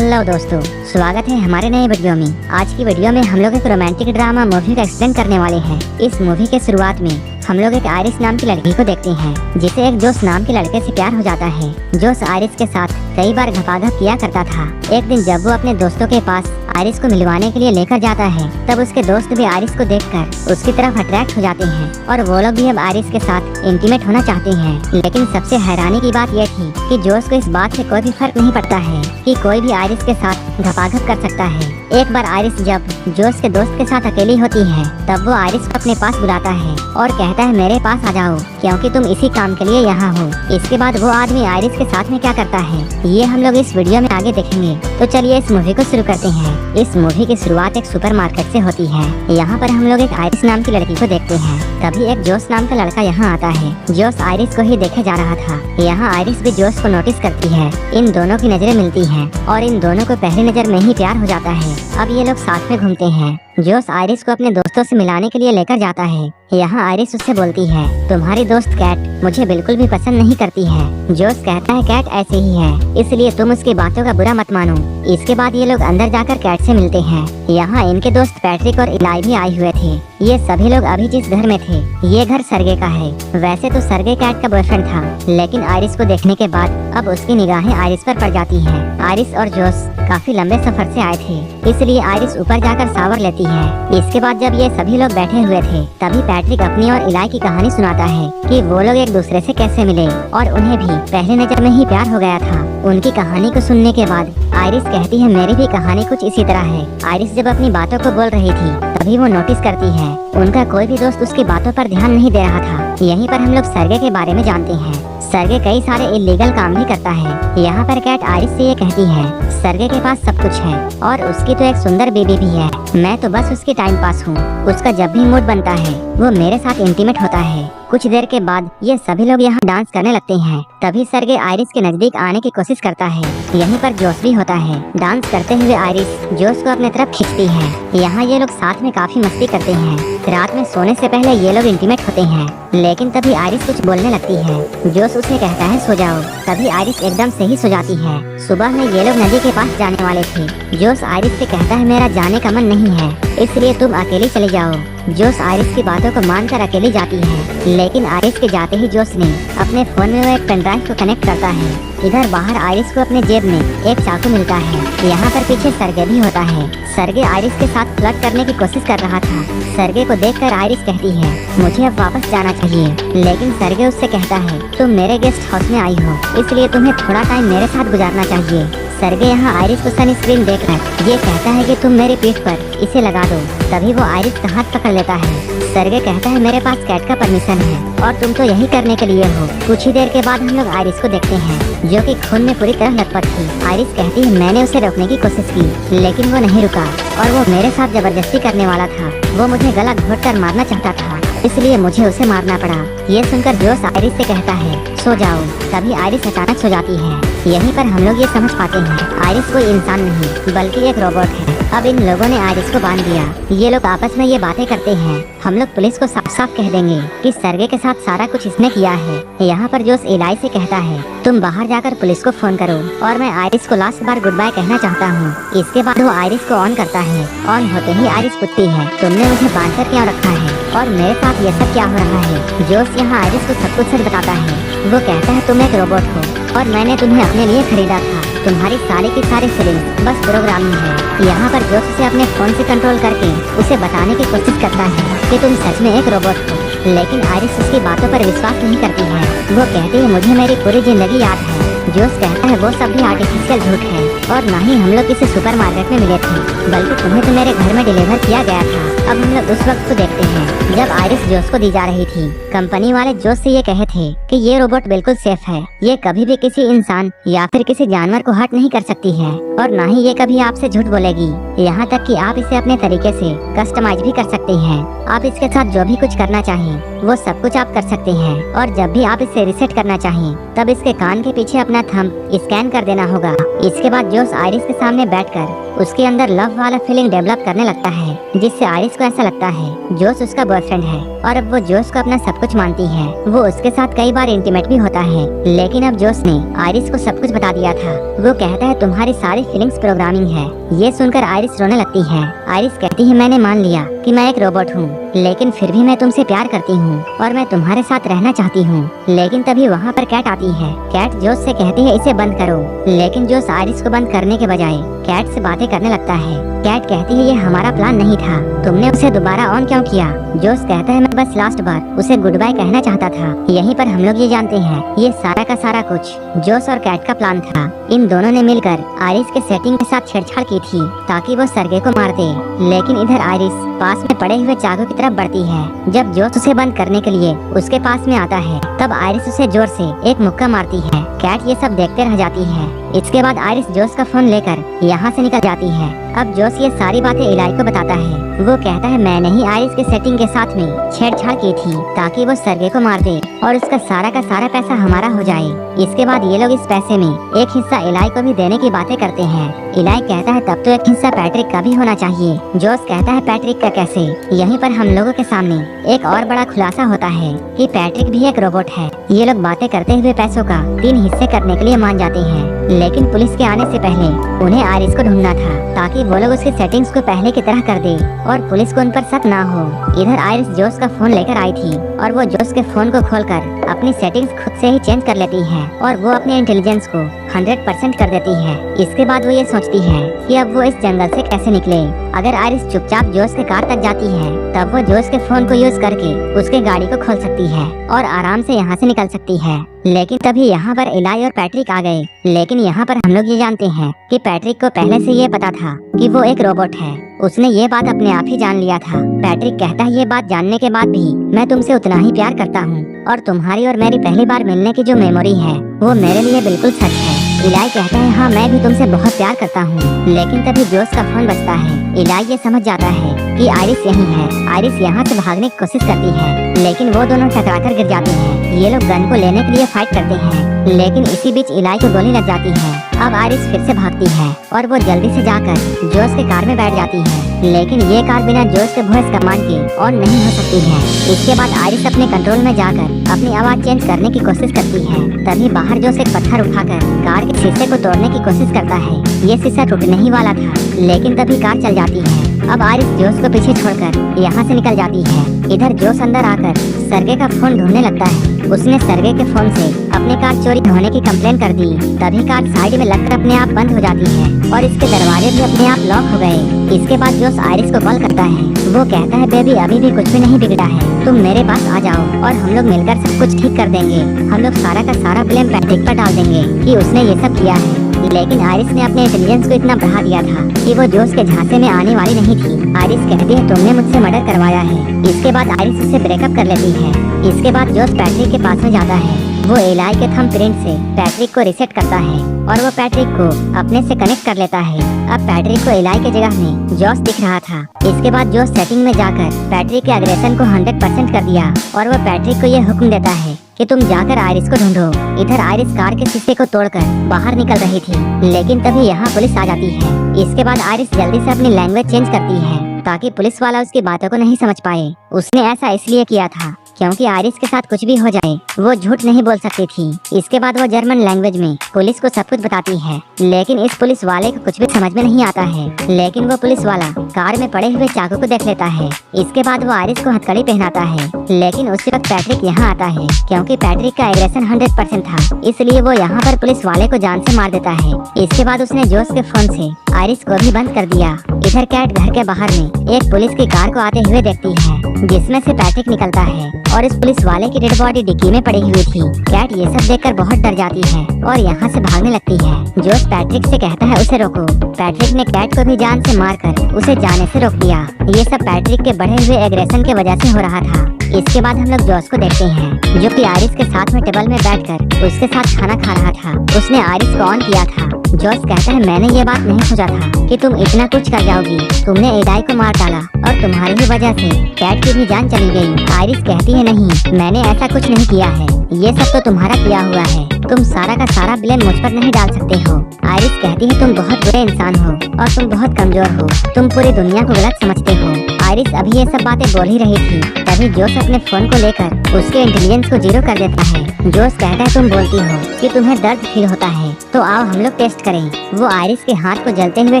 Hello दोस्तों, स्वागत है हमारे नए वीडियो में। आज की वीडियो में हम लोग एक रोमांटिक ड्रामा मूवी का एक्सप्लेन करने वाले हैं। इस मूवी के शुरुआत में हम लोग एक आयरिस नाम की लड़की को देखते हैं, जिसे एक जोश नाम के लड़के से प्यार हो जाता है। जोश आयरिस के साथ कई बार घपाघप किया करता था। एक दिन जब वो अपने दोस्तों के पास आयरिस को मिलवाने के लिए लेकर जाता है, तब उसके दोस्त भी आयरिस को देखकर उसकी तरफ अट्रैक्ट हो जाते हैं और वो लोग भी अब आयरिस के साथ इंटीमेट होना चाहते हैं। लेकिन सबसे हैरानी की बात यह थी कि जोश को इस बात से कोई भी फर्क नहीं पड़ता है कि कोई भी आयरिस के साथ घपाघप कर सकता है। एक बार आयरिस जब जोश के दोस्त के साथ अकेली होती है, तब वो आयरिस को अपने पास बुलाता है और कहता है मेरे पास आ जाओ, क्योंकि तुम इसी काम के लिए यहाँ हो। इसके बाद वो आदमी आयरिस के साथ में क्या करता है, ये हम लोग इस वीडियो में आगे देखेंगे। तो चलिए इस मूवी को शुरू करते हैं। इस मूवी की शुरुआत एक सुपरमार्केट से होती है। यहाँ पर हम लोग एक आयरिस नाम की लड़की को देखते हैं। तभी एक जोश नाम का लड़का यहाँ आता है। जोश आयरिस को ही देखे जा रहा था। यहाँ आयरिस भी जोश को नोटिस करती है। इन दोनों की नजरें मिलती हैं और इन दोनों को पहली नजर में ही प्यार हो जाता है। अब ये लोग साथ में घूमते हैं। जोश आयरिस को अपने दोस्तों से मिलाने के लिए लेकर जाता है। यहाँ आयरिस उससे बोलती है, तुम्हारी दोस्त कैट मुझे बिल्कुल भी पसंद नहीं करती है। जोश कहता है कैट ऐसे ही है, इसलिए तुम उसकी बातों का बुरा मत मानो। इसके बाद ये लोग अंदर जाकर कैट से मिलते हैं। यहाँ इनके दोस्त पैट्रिक और इलाई भी आए हुए थे। ये सभी लोग अभी जिस घर में थे, ये घर सर्गे का है। वैसे तो सर्गे कैट का बॉयफ्रेंड था, लेकिन आयरिस को देखने के बाद अब उसकी निगाहें आयरिस पर पड़ जाती हैं। आयरिस और जोश काफी लंबे सफर से आए थे, इसलिए आयरिस ऊपर जाकर शावर लेती है। इसके बाद जब ये सभी लोग बैठे हुए थे, तभी पैट्रिक अपनी और इलाई की कहानी सुनाता है कि वो लोग एक दूसरे से कैसे मिले और उन्हें भी पहली नजर में ही प्यार हो गया था। उनकी कहानी को सुनने के बाद आयरिस कहती है मेरी भी कहानी कुछ इसी तरह है। आयरिस जब अपनी बातों को बोल रही थी, तभी वो नोटिस करती है उनका कोई भी दोस्त उसकी बातों पर ध्यान नहीं दे रहा था। यहीं पर हम लोग सर्गे के बारे में जानते हैं। सर्गे कई सारे इलीगल काम भी करता है। यहाँ पर कैट आयरिस से ये कहती है सर्गे के पास सब कुछ है और उसकी तो एक सुंदर बेबी भी है। मैं तो बस उसकी टाइम पास हूँ। उसका जब भी मूड बनता है वो मेरे साथ इंटीमेट होता है। कुछ देर के बाद ये सभी लोग यहाँ डांस करने लगते हैं। तभी सर्गे आयरिस के नजदीक आने की कोशिश करता है। यहीं पर जोश भी होता है। डांस करते हुए आयरिस जोश को अपने तरफ खींचती है। यहाँ ये लोग साथ में काफी मस्ती करते हैं। रात में सोने से पहले ये लोग इंटीमेट होते हैं। लेकिन तभी आयरिस कुछ बोलने लगती है। जोश उसे कहता है सो जाओ। तभी आयरिस एकदम से ही सो जाती है। सुबह में ये लोग नदी के पास जाने वाले थे। जोश आयरिस से कहता है मेरा जाने का मन नहीं है, इसलिए तुम अकेली चली जाओ। जोश आयरिस की बातों को मानकर अकेली जाती है। लेकिन आयरिस के जाते ही जोश ने अपने फोन में वो एक पेन ड्राइव को कनेक्ट करता है। इधर बाहर आयरिस को अपने जेब में एक चाकू मिलता है। यहाँ पर पीछे सर्गे भी होता है। सर्गे आयरिस के साथ फ्लर्ट करने की कोशिश कर रहा था। सर्गे को देखकर आयरिस कहती है मुझे अब वापस जाना चाहिए, लेकिन सर्गे उससे कहता है तुम मेरे गेस्ट हाउस में आई हो, इसलिए तुम्हें थोड़ा टाइम मेरे साथ गुजारना चाहिए। सर्गे यहाँ आयरिस को सनस्क्रीन देखकर ये कहता है कि तुम मेरी पीठ पर इसे लगा दो। तभी वो आयरिस का हाथ पकड़ लेता है। सर्गे कहता है मेरे पास कैट का परमिशन है और तुम तो यही करने के लिए हो। कुछ ही देर के बाद हम लोग आयरिस को देखते हैं, जो कि खून में पूरी तरह लथपथ थी। आयरिस कहती है मैंने उसे रोकने की कोशिश की, लेकिन वो नहीं रुका और वो मेरे साथ जबरदस्ती करने वाला था। वो मुझे गला घोट कर मारना चाहता था, इसलिए मुझे उसे मारना पड़ा। ये सुनकर जोश आयरिस से कहता है सो जाओ। तभी आयरिस अचानक सो जाती है। यहीं पर हम लोग ये समझ पाते हैं आयरिस कोई इंसान नहीं बल्कि एक रोबोट है। अब इन लोगों ने आयरिस को बांध दिया। ये लोग आपस में ये बातें करते हैं। हम लोग पुलिस को साफ साफ कह देंगे कि सर्गे के साथ सारा कुछ इसने किया है। यहाँ पर जोश इलाई से कहता है तुम बाहर जाकर पुलिस को फोन करो और मैं आयरिस को लास्ट बार गुड बाय कहना चाहता हूँ। इसके बाद वो आयरिस को ऑन करता है। ऑन होते ही आयरिस पूछती है तुमने मुझे बांध कर क्यों रखा है और मेरे साथ ये सब क्या हो रहा है। जोश यहाँ आयरिस को सब कुछ सच बताता है। वो कहता है तुम एक रोबोट हो और मैंने तुम्हें अपने लिए खरीदा था। तुम्हारी सारी की सारी फीलिंग्स बस प्रोग्रामिंग है। यहाँ पर जोश उसे अपने फोन से कंट्रोल करके उसे बताने की कोशिश करता है कि तुम सच में एक रोबोट हो, लेकिन आयरिस उसकी बातों पर विश्वास नहीं करती है। वो कहती है मुझे मेरी पूरी जिंदगी याद है। जोश कहता है वो सब भी आर्टिफिशियल झूठ है और न ही हम लोग किसी सुपरमार्केट में मिले थे, बल्कि तुम्हें तो मेरे घर में डिलीवर किया गया था। अब हम लोग उस वक्त को देखते हैं जब आयरिस जोश को दी जा रही थी। कंपनी वाले जोश से ये कहे थे कि ये रोबोट बिल्कुल सेफ है। ये कभी भी किसी इंसान या फिर किसी जानवर को हर्ट नहीं कर सकती है और न ही ये कभी आपसे झूठ बोलेगी। यहाँ तक कि आप इसे अपने तरीके से कस्टमाइज भी कर सकते हैं। आप इसके साथ जो भी कुछ करना चाहें वो सब कुछ आप कर सकते हैं और जब भी आप इसे रिसेट करना चाहें तब इसके कान के पीछे अपना थंब स्कैन कर देना होगा। इसके बाद जोश आयरिस के सामने बैठकर उसके अंदर लव वाला फीलिंग डेवलप करने लगता है, जिससे आयरिस को ऐसा लगता है जोश उसका बॉयफ्रेंड है और अब वो जोश को अपना सब कुछ मानती है। वो उसके साथ कई बार इंटीमेट भी होता है, लेकिन अब जोश ने आयरिस को सब कुछ बता दिया था। वो कहता है तुम्हारी सारी फीलिंग्स प्रोग्रामिंग है। ये सुनकर आयरिस रोने लगती है। आयरिस कहती है मैंने मान लिया कि मैं एक रोबोट हूँ, लेकिन फिर भी मैं तुमसे प्यार करती हूँ और मैं तुम्हारे साथ रहना चाहती हूँ। लेकिन तभी वहाँ पर कैट आती है। कैट जोश से कहती है इसे बंद करो, लेकिन जोश आयरिस को बंद करने के बजाय कैट से बातें करने लगता है। कैट कहती है ये हमारा प्लान नहीं था, तुमने उसे दोबारा ऑन क्यों किया? जोश कहता है मैं बस लास्ट बार उसे गुड बाय कहना चाहता था। यहीं पर हम लोग ये जानते हैं ये सारा का सारा कुछ जोश और कैट का प्लान था। इन दोनों ने मिलकर आयरिस के सेटिंग के साथ छेड़छाड़ की थी ताकि वो सर्गे को मार दे। लेकिन इधर आयरिस पास में पड़े हुए चाकू की तरफ बढ़ती है। जब जोश उसे बंद करने के लिए उसके पास में आता है, तब आयरिस उसे जोर से एक मुक्का मारती है। कैट ये सब देखते रह जाती है। इसके बाद आयरिस जोश का फोन लेकर यहाँ से निकल जाती है। अब जोश ये सारी बातें इलाई को बताता है। वो कहता है मैंने ही आयरिस के सेटिंग के साथ में छेड़छाड़ की थी ताकि वो सर्गे को मार दे और उसका सारा का सारा पैसा हमारा हो जाए। इसके बाद ये लोग इस पैसे में एक हिस्सा इलाई को भी देने की बातें करते हैं। इलाई कहता है तब तो एक हिस्सा पैट्रिक का भी होना चाहिए। जोश कहता है पैट्रिक का कैसे? यहीं पर हम लोगों के सामने एक और बड़ा खुलासा होता है कि पैट्रिक भी एक रोबोट है। ये लोग बातें करते हुए पैसों का 3 हिस्से करने के लिए मान जाते हैं, लेकिन पुलिस के आने से पहले उन्हें आयरिस को ढूंढना था ताकि वो लोग उसकी सेटिंग्स को पहले की तरह कर दे और पुलिस को उन पर शक ना हो। इधर आयरिस जोश का फोन लेकर आई थी और वो जोश के फोन को खोलकर अपनी सेटिंग्स खुद से ही चेंज कर लेती है और वो अपने इंटेलिजेंस को 100% कर देती है। इसके बाद वो ये सोचती है कि अब वो इस जंगल से कैसे निकले। अगर आयरिस चुपचाप जोश के कार तक जाती है, तब वो जोश के फोन को यूज करके उसके गाड़ी को खोल सकती है और आराम से यहाँ से निकल सकती है। लेकिन तभी यहाँ पर इलाई और पैट्रिक आ गए। लेकिन यहाँ पर हम लोग ये जानते हैं कि पैट्रिक को पहले से ये पता था कि वो एक रोबोट है। उसने ये बात अपने आप ही जान लिया था। पैट्रिक कहता है ये बात जानने के बाद भी मैं तुमसे उतना ही प्यार करता हूँ और तुम्हारी और मेरी पहली बार मिलने की जो मेमोरी है वो मेरे लिए बिल्कुल सच है। इलाई कहता है हाँ मैं भी तुमसे बहुत प्यार करता हूँ। लेकिन तभी जोश का फोन बजता है। इलाई ये समझ जाता है कि आयरिस यहीं है। आयरिस यहाँ से भागने की कोशिश करती है, लेकिन वो दोनों टकराकर गिर जाते हैं। ये लोग गन को लेने के लिए फाइट करते हैं, लेकिन इसी बीच इलाई को गोली लग जाती है। अब आयरिस फिर से भागती है और वो जल्दी से जाकर जोश के कार में बैठ जाती है। लेकिन ये कार बिना जोश के वॉइस कमांड के ऑन नहीं हो सकती है। इसके बाद आयरिस अपने कंट्रोल में जाकर अपनी आवाज चेंज करने की कोशिश करती है। तभी बाहर जोश एक पत्थर उठाकर कार के शीशे को तोड़ने की कोशिश करता है। ये शीशा टूटने ही वाला था, लेकिन तभी कार चल जाती है। अब आयरिस जोश को पीछे छोड़कर यहाँ से निकल जाती है। इधर जोश अंदर आकर सर्गे का फोन ढूंढने लगता है। उसने सर्गे के फोन से अपनी कार चोरी होने की कंप्लेन कर दी। तभी कार साइड में लगकर अपने आप बंद हो जाती है और इसके दरवाजे भी अपने आप लॉक हो गए। इसके बाद जोश आयरिस को कॉल करता है। वो कहता है बेबी अभी भी कुछ भी नहीं बिगड़ा है, तुम मेरे पास आ जाओ और हम लोग मिलकर सब कुछ ठीक कर देंगे। हम लोग सारा का सारा ब्लेम पैट्रिक पर डाल देंगे कि उसने ये सब किया है। लेकिन आयरिस ने अपने इंटेलिजेंस को इतना बढ़ा दिया था कि वो जोश के झांसे में आने वाली नहीं थी। आयरिस कहती है तुमने मुझसे मर्डर करवाया है। इसके बाद आयरिस उससे ब्रेकअप कर लेती है। इसके बाद जोश पैट्रिक के पास में जाता है। वो इलाई के थंबप्रिंट से पैट्रिक को रीसेट करता है और वो पैट्रिक को अपने से कनेक्ट कर लेता है। अब पैट्रिक को इलाई की जगह में जोश दिख रहा था। इसके बाद जोश सेटिंग में जाकर पैट्रिक के एग्रेशन को 100% कर दिया और वो पैट्रिक को ये हुक्म देता है कि तुम जाकर आयरिस को ढूंढो। इधर आयरिस कार के शीशे को तोड़कर बाहर निकल रही थी, लेकिन तभी यहाँ पुलिस आ जाती है। इसके बाद आयरिस जल्दी से अपनी लैंग्वेज चेंज करती है ताकि पुलिस वाला उसकी बातों को नहीं समझ पाए। उसने ऐसा इसलिए किया था क्योंकि आयरिस के साथ कुछ भी हो जाए वो झूठ नहीं बोल सकती थी। इसके बाद वो जर्मन लैंग्वेज में पुलिस को सब कुछ बताती है, लेकिन इस पुलिस वाले को कुछ भी समझ में नहीं आता है। लेकिन वो पुलिस वाला कार में पड़े हुए चाकू को देख लेता है। इसके बाद वो आयरिस को हथकड़ी पहनाता है, लेकिन उसी वक्त पैट्रिक यहाँ आता है। क्योंकि पैट्रिक का एग्रेशन 100% था, इसलिए वो यहाँ पर पुलिस वाले को जान से मार देता है। इसके बाद उसने जोश के फोन से आयरिस को भी बंद कर दिया। इधर कैट घर के बाहर में एक पुलिस की कार को आते हुए देखती है, जिसमें से पैट्रिक निकलता है और इस पुलिस वाले की डेड बॉडी डिक्की में पड़ी हुई थी। कैट ये सब देखकर बहुत डर जाती है और यहाँ से भागने लगती है। जोश पैट्रिक से कहता है उसे रोको। पैट्रिक ने कैट को भी जान से मारकर उसे जाने से रोक दिया। ये सब पैट्रिक के बढ़े हुए एग्रेशन की वजह से हो रहा था। इसके बाद हम लोग जोश को देखते हैं, जो कि आयरिस के साथ में टेबल में बैठकर उसके साथ खाना खा रहा था। उसने आयरिस को ऑन किया था। जोश कहता है मैंने ये बात नहीं सोचा था कि तुम इतना कुछ कर जाओगी। तुमने इलाई को मार डाला और तुम्हारी ही वजह से कैट की भी जान चली गई। आयरिस कहती है नहीं, मैंने ऐसा कुछ नहीं किया है, ये सब तो तुम्हारा किया हुआ है। तुम सारा का सारा ब्लेम मुझ पर नहीं डाल सकते हो। आयरिस कहती है तुम बहुत बुरे इंसान हो और तुम बहुत कमजोर हो, तुम पूरी दुनिया को गलत समझते हो। आयरिस अभी ये सब बातें बोल ही रही थी, तभी जोश अपने फोन को लेकर उसके इंटेलिजेंस को 0 कर देता है। जोश कहता है तुम बोलती हो कि तुम्हें दर्द फील होता है, तो आओ हम लोग टेस्ट करें। वो आयरिस के हाथ को जलते हुए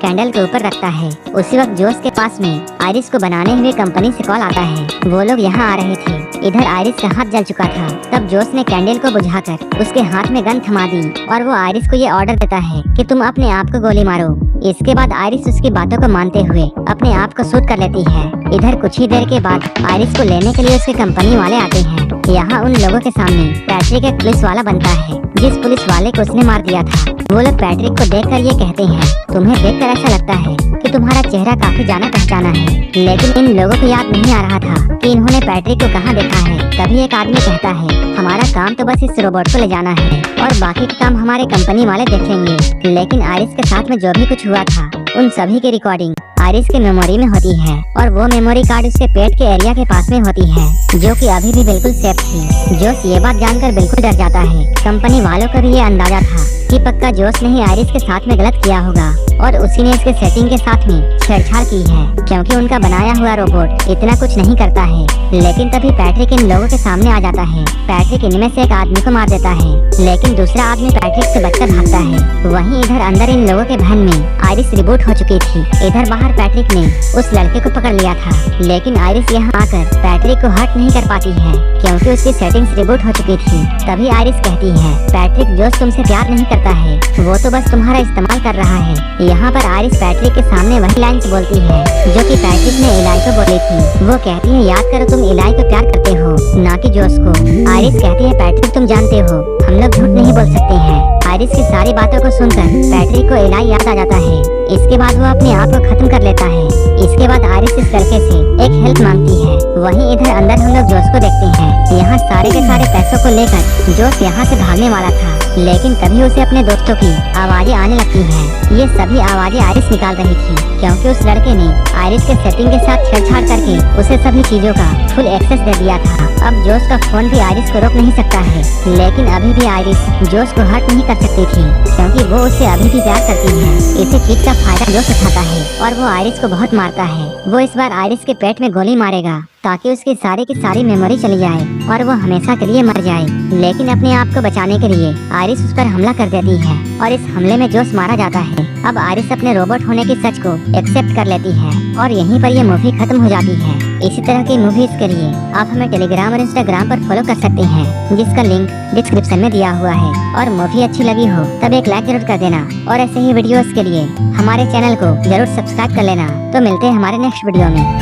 कैंडल के ऊपर रखता है। उसी वक्त जोश के पास में आयरिस को बनाने हुए कंपनी से कॉल आता है। वो लोग यहाँ आ रहे थे। इधर आयरिस का हाथ जल चुका था। तब जोश ने कैंडल को बुझाकर उसके हाथ में गन थमा दी और वो आयरिस को ये ऑर्डर देता है कि तुम अपने आप को गोली मारो। इसके बाद आयरिस उसकी बातों को मानते हुए अपने आप को शूट कर लेती है। इधर कुछ ही देर के बाद आयरिस को लेने के लिए उसके कंपनी वाले आते हैं। यहाँ उन लोगों के सामने पैट्रिक एक पुलिस वाला बनता है, जिस पुलिस वाले को उसने मार दिया था। वो लोग पैट्रिक को देखकर ये कहते हैं, तुम्हें देखकर ऐसा लगता है कि तुम्हारा चेहरा काफी जाना पहचाना है। लेकिन इन लोगों को याद नहीं आ रहा था कि इन्होंने पैट्रिक को कहाँ देखा है। तभी एक आदमी कहता है, हमारा काम तो बस इस रोबोट को ले जाना है और बाकी का काम हमारे कंपनी वाले देख लेंगे। लेकिन आयरिस के साथ में जो भी कुछ हुआ था उन सभी की रिकॉर्डिंग आयरिस के मेमोरी में होती है और वो मेमोरी कार्ड उसके पेट के एरिया के पास में होती है, जो कि अभी भी बिल्कुल सेफ थी। जोश ये बात जानकर बिल्कुल डर जाता है। कंपनी वालों को भी ये अंदाजा था कि पक्का जोश ने ही आयरिस के साथ में गलत किया होगा और उसी ने इसके सेटिंग के साथ में छेड़छाड़ की है, क्योंकि उनका बनाया हुआ रोबोट इतना कुछ नहीं करता है। लेकिन तभी पैट्रिक इन लोगों के सामने आ जाता है। पैट्रिक इनमें से एक आदमी को मार देता है, लेकिन दूसरा आदमी पैट्रिक से बचकर भागता है। वहीं इधर अंदर इन लोगों के भन में आयरिस रिबूट हो चुकी थी। इधर बाहर पैट्रिक ने उस लड़के को पकड़ लिया था, लेकिन आयरिस यहाँ आकर पैट्रिक को हर्ट नहीं कर पाती है, क्योंकि उसकी सेटिंग्स रिबूट हो चुकी थी। तभी आयरिस कहती है, पैट्रिक जोश तुमसे प्यार नहीं करता है, वो तो बस तुम्हारा इस्तेमाल कर रहा है। यहाँ पर आयरिस पैट्रिक के सामने वही लाइन्स बोलती है जो कि पैट्रिक ने इलाई को बोली थी। वो कहती है, याद करो तुम इलाई को प्यार करते हो, ना कि जोश को। आयरिस कहती है, पैट्रिक तुम जानते हो हम लोग झूठ नहीं बोल सकते हैं। आयरिस की सारी बातों को सुनकर पैट्रिक को इलाई याद आ जाता है। इसके बाद वो अपने आप को खत्म कर लेता है। इसके बाद आयरिस इस लड़के से एक हेल्प मांगती है। वहीं इधर अंदर हम लोग जोश को देखते हैं। यहाँ सारे के सारे पैसों को लेकर जोश यहाँ से भागने वाला था, लेकिन तभी उसे अपने दोस्तों की आवाजें आने लगती हैं। ये सभी आवाजें आयरिस निकाल रही थी, क्योंकि उस लड़के ने आयरिस के सेटिंग के साथ छेड़छाड़ करके उसे सभी चीजों का फुल एक्सेस दे दिया था। अब जोश का फोन भी आयरिस को रोक नहीं सकता है, लेकिन अभी भी आयरिस जोश को हर्ट नहीं कर सकती थी, क्योंकि वो उससे अभी भी प्यार करती है। इसी चीज का फायदा जोश उठाता है और वो आयरिस को बहुत मारता है। वो इस बार आयरिस के पेट में गोली मारेगा ताकि उसकी सारी की सारी मेमोरी चली जाए और वो हमेशा के लिए मर जाए। लेकिन अपने आप को बचाने के लिए आयरिस उस पर हमला कर देती है और इस हमले में जोश मारा जाता है। अब आयरिस अपने रोबोट होने की सच को एक्सेप्ट कर लेती है और यहीं पर ये मूवी खत्म हो जाती है। इसी तरह की मूवीज के लिए आप हमें टेलीग्राम और इंस्टाग्राम पर फॉलो कर सकते हैं, जिसका लिंक डिस्क्रिप्शन में दिया हुआ है। और मूवी अच्छी लगी हो तब एक लाइक जरूर कर देना और ऐसे ही वीडियोस के लिए हमारे चैनल को जरूर सब्सक्राइब कर लेना। तो मिलते हैं हमारे नेक्स्ट वीडियो में।